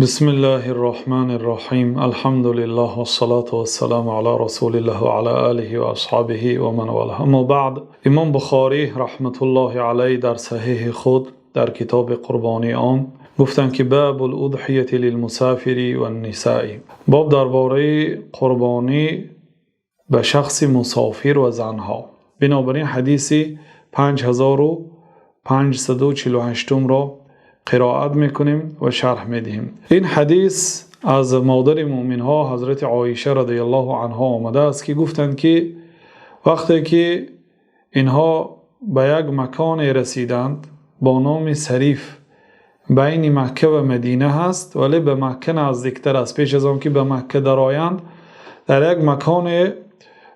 بسم الله الرحمن الرحیم. الحمد لله والصلاة والسلام علی رسول الله و علی آله و اصحابه و من والاه. اما بعد، امام بخاری رحمت الله علیه در صحیح خود در کتاب قربانی آن گفتند که باب الاضحیه للمسافر و النساء، باب درباره قربانی به شخص مسافر و زنها. بنابراین حدیث 5548 را قرائت میکنیم و شرح میدیم. این حدیث از مادر مؤمن ها حضرت عایشه رضی الله عنها آمده است که گفتند که وقتی که اینها به یک مکان رسیدند با نام سریف، بین مکه و مدینه هست ولی به مکه نزدیکتر است. پیش از آن که به مکه درآیند در یک مکان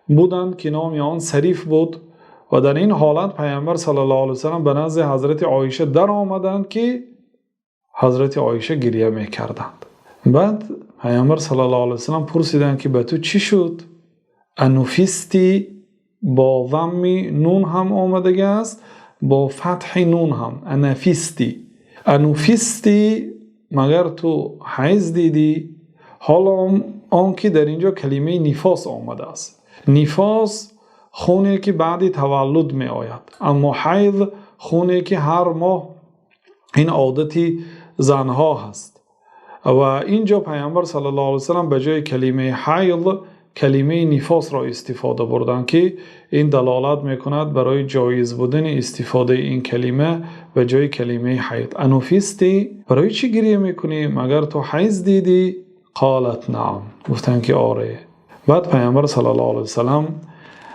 بودند که نام آن سریف بود و در این حالت پیامبر صلی الله علیه و سلم به نزد حضرت عایشه در آمدند که حضرت عایشه گریه میکردند. بعد پیامبر صلی الله علیه و سلم پرسیدند که به تو چی شد؟ انفستی با ضم نون هم آمده است، با فتح نون هم انفستی مگر تو حیض دیدی؟ حالا آن که در اینجا کلمه نفاس آمده است. نفاس خونه که بعد تولد می آید، اما حیض خونه که هر ماه این عادتی زنها هست. و اینجا پیامبر صلی الله علیه و سلم به جای کلمه حیض کلمه نفاس را استفاده بردند که این دلالت میکند برای جایز بودن استفاده این کلمه به جای کلمه حیض. انفستی، برای چی گریه میکنی؟ مگر تو حیض دیدی؟ قالت نعم، گفتند که آره. بعد پیامبر صلی الله علیه و سلم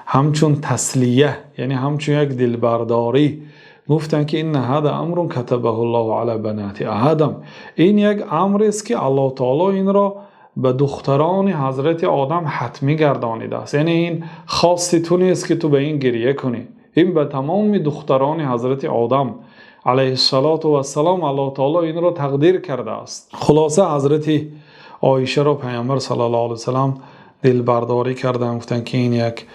همچون تسلیه، یعنی همچون یک دلبرداری گفتند که این هذا امر كتبه الله علی بنات آدم، این یک امر است که الله تعالی این را به دختران حضرت آدم حتمی گردانیده است. یعنی این خاص تو نیست که تو به این گریه کنی، این به تمام دختران حضرت آدم علیه السلام الله تعالی این را تقدیر کرده است. خلاصه حضرت عایشه را پیامبر صلی الله علیه و سلم دلبرداری کردند، گفتند که این یک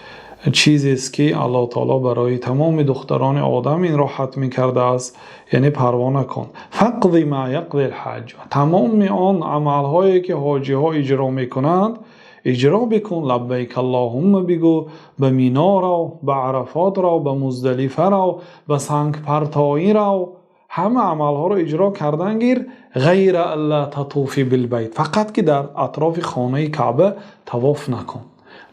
چیزی است که الله تعالی برای تمام دختران آدم این را حتمی کرده است، یعنی پروا نکن. فقضی ما یقضی الحج، تمام آن عملهایی که حاجی ها اجرا میکنند اجرا بکن. لبیک اللهم بگو، به مینا رو، به عرفات رو، به مزدلفه رو، به سنگ پرتایی رو، همه عملها رو اجرا کردن گیر، غیر الا تطوفی بالبیت، فقط که در اطراف خانه کعبه طواف نکن.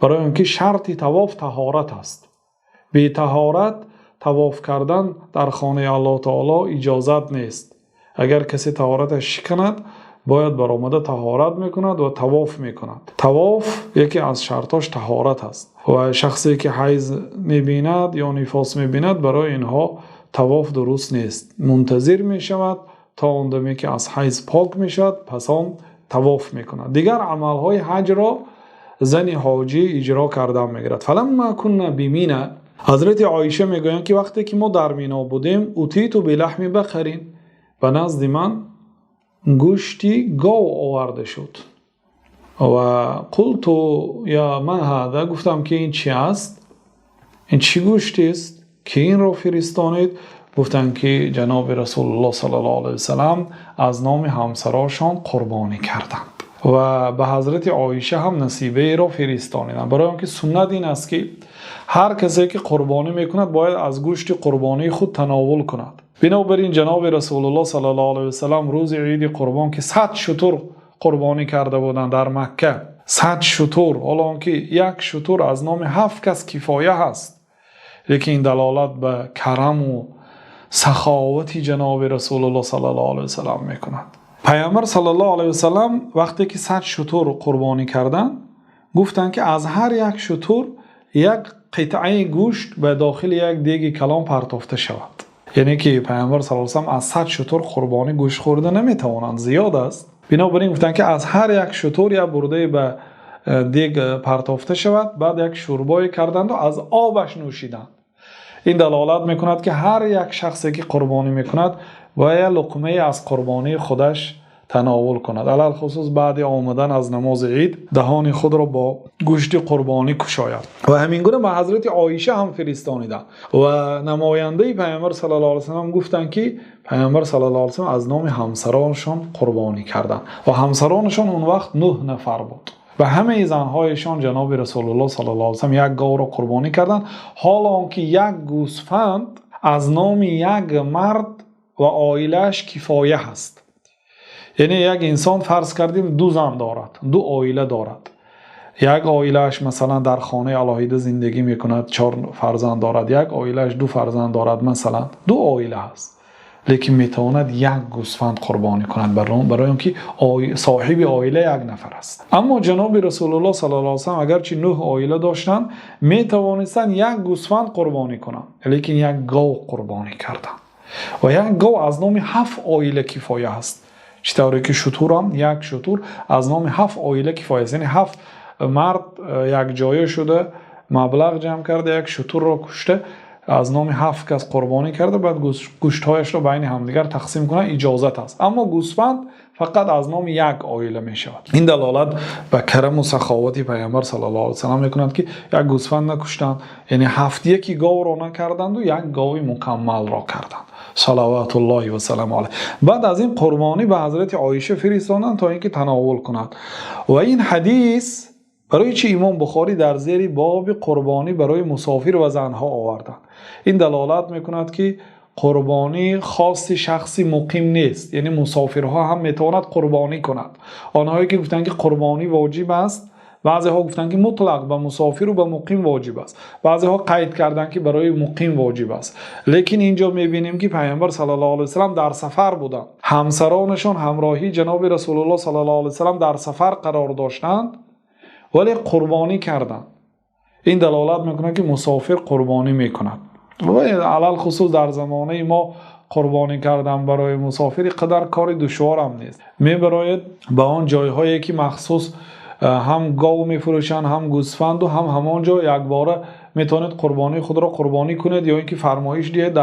برای اینکه شرط طواف طهارت است. بی طهارت طواف کردن در خانه الله تعالی اجازت نیست. اگر کسی طهارتش شکند باید برآمده طهارت میکند و طواف میکند. طواف یکی از شرطاش طهارت است و شخصی که حیض میبیند یا نفاس میبیند برای اینها طواف درست نیست. منتظر میشود تا اندمی که از حیض پاک میشد پس آن طواف میکند. دیگر عملهای حج را زن حاجی اجرا کردن میگرد. فلما کنا بمینا، حضرت عایشه میگویند که وقتی که ما در مینا بودیم اتیت بلحم بقر، به نزد من گوشتی گاو آورده شد و قلت یا ما هذا، گفتم که این چی است؟ این چی گوشتی است که این را فرستانید؟ گفتند که جناب رسول الله صلی الله علیه و سلم از نام همسراشان قربانی کردند و به حضرت عایشه هم نصیبه را فرستانیدند. برای اینکه سنت این است که هر کسی که قربانی میکند باید از گوشت قربانی خود تناول کند. بنابراین جناب رسول الله صلی الله علیه و سلم روز عید قربان که 100 شتر قربانی کرده بودند در مکه، 100 شتر، حالا که یک شتر از نام 7 کس کفایه هست، لیکن این دلالت به کرم و سخاوت جناب رسول الله صلی الله علیه و سلم میکند. پیامبر صلی الله علیه و سلم وقتی که 100 شتر قربانی کردند گفتند که از هر یک شتر یک قطعه گوشت به داخل یک دیگ کلان پرتافته شود. یعنی که پیامبر صلی الله علیه و سلم از 100 شتر قربانی گوشت خورده نمیتوانند، زیاد است. بنابراین گفتند که از هر یک شتر یک برده به دیگ پرتافته شود، بعد یک شوربای کردند و از آبش نوشیدند. این دلالت میکند که هر یک شخصی که قربانی میکند باید لقمه از قربانی خودش تناول کند. علل خصوص بعد آمدن از نماز عید دهان خود را با گوشت قربانی کشاید. و همین گونه به حضرت عایشه هم فرستانیدند و نماینده پیامبر صلی الله علیه و سلم گفتند که پیامبر صلی الله علیه و سلم از نام همسرانشان قربانی کردند و همسرانشان اون وقت 9 نفر بود و همه زنهایشان جناب رسول الله صلی الله علیه و سلم یک گاو را قربانی کردند، حالا آنکه یک گوسفند از نام یک مرد و عائله‌اش کفایه است. یعنی یک انسان فرض کردیم 2 زن دارد، 2 عائله دارد، یک عائله‌اش مثلا در خانه الهیده زندگی میکند، 4 فرزند دارد، یک عائله‌اش 2 فرزند دارد، مثلا 2 عائله است، لیکن میتواند یک گوسفند قربانی کند برای اینکه صاحب عائله یک نفر است. اما جناب رسول الله صلی الله علیه و سلم اگرچه 9 عائله داشتند میتوانستند یک گوسفند قربانی کنند، لیکن یک گاو قربانی کردند و یک گاو از نام 7 عائله کفایه است. چطوری که شتر هم یک شتر از نام 7 عائله کفایه است، یعنی 7 مرد یک جایه شده مبلغ جمع کرده یک شتر را کشته از نام 7 کس قربانی کرده، بعد گوشت‌هایش را بین همدیگر تقسیم کنه، اجازت است. اما گوسفند فقط از نام یک عائله می شود. این دلالت به کرم و سخاوت پیامبر صلی الله علیه و سلم میکند که یک گوسفند نکشتند، یعنی 7 یکی گاو را نکردند و یک گاو مکمل را کردند صلوات الله و سلام علیه. بعد از این قربانی به حضرت عایشه فرستادند تا اینکه تناول کند. و این حدیث برای چی امام بخاری در زیر باب قربانی برای مسافر و زنها آوردند؟ این دلالت میکند که قربانی خاص شخصی مقیم نیست، یعنی مسافرها هم میتواند قربانی کند. آنهایی که گفتند که قربانی واجب است، بعضی ها گفتند که مطلق به مسافر و به مقیم واجب است، بعضی ها قید کردند که برای مقیم واجب است. لیکن اینجا میبینیم که پیامبر صلی الله علیه و سلم در سفر بودند، همسرانشان همراهی جناب رسول الله صلی الله علیه و سلم در سفر قرار داشتند ولی قربانی کردند. این دلالت میکنه که مسافر قربانی میکند و علل خصوص در زمانه ما قربانی کردن برای مسافر قدر کار دشوار هم نیست. میبراید به آن جایهایی که مخصوص هم گاو میفروشن هم گوسفند و هم همانجا یک باره میتونید قربانی خود را قربانی کنید یا اینکه فرمایش دهید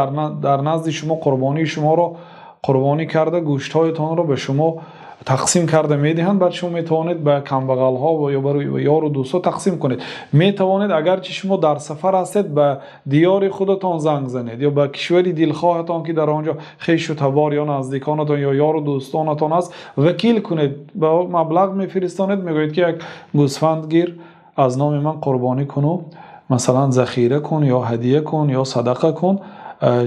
در نزد شما قربانی شما را قربانی کرده گوشت هایتان را به شما تقسیم کرده میدهند، بعد شما میتوانید به کمبغل ها و یا برای یار و دوستا تقسیم کنید. میتوانید اگرچه شما در سفر هستید به دیار خودتان زنگ زنید یا به کشوری دلخواهتان که در آنجا خویش و تبار یا نزدیکانتان یا یار و دوستانتان است وکیل کنید، به مبلغ میفرستانید، میگویید که یک گوسفند گیر از نام من قربانی کنو، مثلا ذخیره کن یا هدیه کن یا صدقه کن،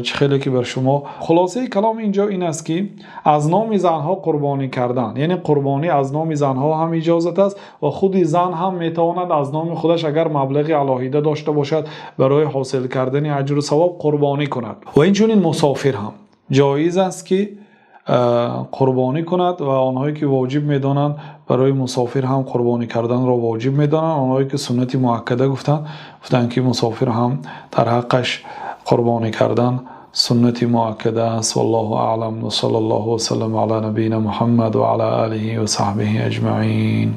خیلی که بر شما. خلاصه کلام اینجا این است که از نام زنها قربانی کردن، یعنی قربانی از نام زنها هم اجازت است و خود زن هم میتواند از نام خودش اگر مبلغ الهیده داشته باشد برای حاصل کردن اجر و ثواب قربانی کند. و اینچنین مسافر هم جایز است که قربانی کند و آنهایی که واجب میدانند برای مسافر هم قربانی کردن را واجب میدانند. آنهایی که سنت مؤکده گفتند که مسافر هم در حقش قربانی کردن سنت مؤکده است. والله اعلم و صلی الله و سلم علی نبینا محمد و علی آله و صحبه اجمعین.